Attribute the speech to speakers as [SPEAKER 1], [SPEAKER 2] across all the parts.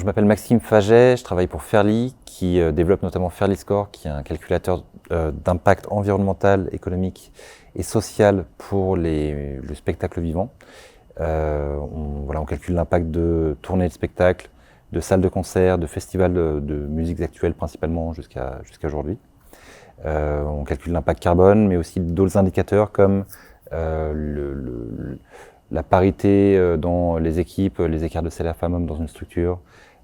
[SPEAKER 1] Je m'appelle Maxime Faget, je travaille pour Fairly, qui développe notamment Fairly Score, qui est un calculateur d'impact environnemental, économique et social pour le spectacle vivant. On calcule l'impact de tournées de spectacles, de salles de concert, de festivals de musiques actuelles principalement jusqu'à aujourd'hui. On calcule l'impact carbone, mais aussi d'autres indicateurs comme la parité dans les équipes, les écarts de salaire femmes-hommes dans une structure,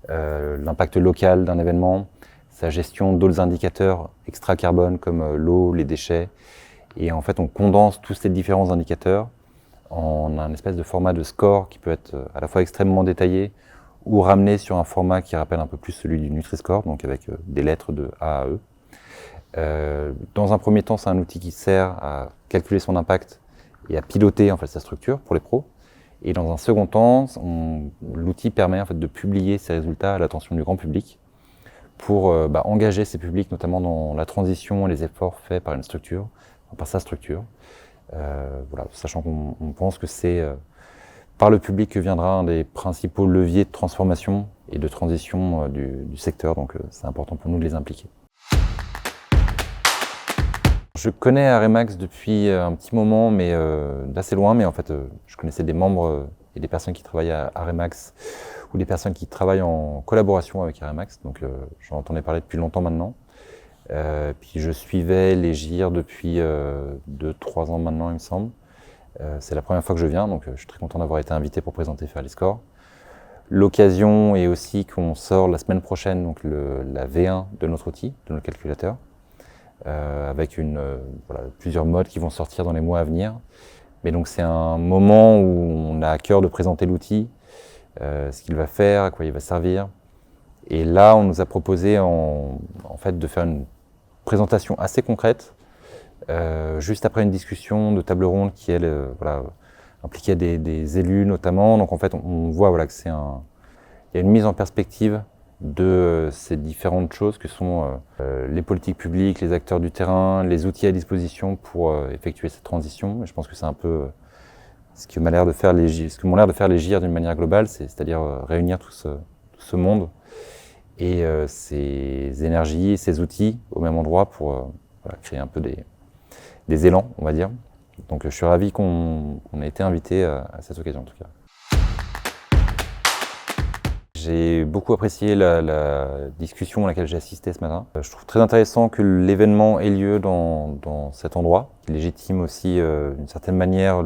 [SPEAKER 1] l'impact local d'un événement, sa gestion d'autres indicateurs extra-carbone comme l'eau, les déchets. Et en fait, on condense tous ces différents indicateurs en un espèce de format de score qui peut être à la fois extrêmement détaillé ou ramené sur un format qui rappelle un peu plus celui du Nutri-Score, donc avec des lettres de A à E. Dans un premier temps, c'est un outil qui sert à calculer son impact et à piloter en fait sa structure pour les pros. Et dans un second temps, l'outil permet en fait de publier ces résultats à l'attention du grand public pour engager ces publics notamment dans la transition et les efforts faits par une structure, par sa structure. Sachant qu'on pense que c'est par le public que viendra un des principaux leviers de transformation et de transition du secteur, donc c'est important pour nous de les impliquer. Je connais Aremax depuis un petit moment, mais d'assez loin, mais en fait je connaissais des membres et des personnes qui travaillent à Aremax ou des personnes qui travaillent en collaboration avec Aremax, donc j'en entendais parler depuis longtemps maintenant. Puis je suivais les GIR depuis 2-3 ans maintenant, il me semble. C'est la première fois que je viens, donc je suis très content d'avoir été invité pour présenter Fairly Score. L'occasion est aussi qu'on sort la semaine prochaine donc la V1 de notre outil, de notre calculateur, avec plusieurs modes qui vont sortir dans les mois à venir. Mais donc c'est un moment où on a à cœur de présenter l'outil, ce qu'il va faire, à quoi il va servir. Et là, on nous a proposé en fait de faire une présentation assez concrète, juste après une discussion de table ronde qui impliquait des élus notamment. Donc en fait, on voit que il y a une mise en perspective de ces différentes choses que sont les politiques publiques, les acteurs du terrain, les outils à disposition pour effectuer cette transition. Et je pense que c'est un peu ce que m'ont l'air de faire les GIR d'une manière globale, c'est-à-dire réunir tout ce monde et ces énergies, ces outils au même endroit pour créer un peu des élans, on va dire. Donc je suis ravi qu'on ait été invité à cette occasion en tout cas. J'ai beaucoup apprécié la discussion à laquelle j'ai assisté ce matin. Je trouve très intéressant que l'événement ait lieu dans cet endroit, qui légitime aussi d'une certaine manière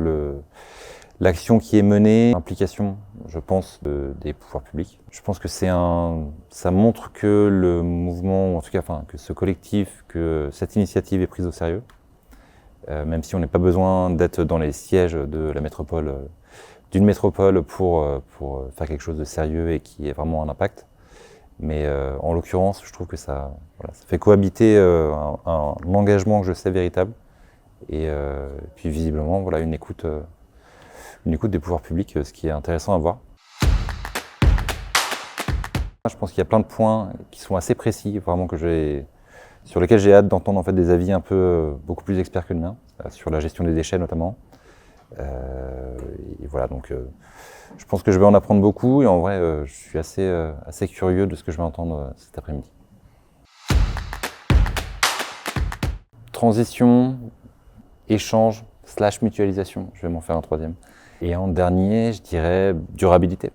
[SPEAKER 1] l'action qui est menée, l'implication, je pense, des pouvoirs publics. Je pense que ça montre que le mouvement, ou en tout cas que ce collectif, que cette initiative est prise au sérieux, même si on n'a pas besoin d'être dans les sièges de la métropole, d'une métropole pour faire quelque chose de sérieux et qui ait vraiment un impact. Mais en l'occurrence, je trouve que ça fait cohabiter un engagement que je sais véritable et puis visiblement une écoute des pouvoirs publics, ce qui est intéressant à voir. Je pense qu'il y a plein de points qui sont assez précis, vraiment sur lesquels j'ai hâte d'entendre en fait des avis beaucoup plus experts que le mien, sur la gestion des déchets notamment. Donc je pense que je vais en apprendre beaucoup et en vrai je suis assez curieux de ce que je vais entendre cet après-midi. Transition, échange, / mutualisation, je vais m'en faire un troisième. Et en dernier, je dirais durabilité.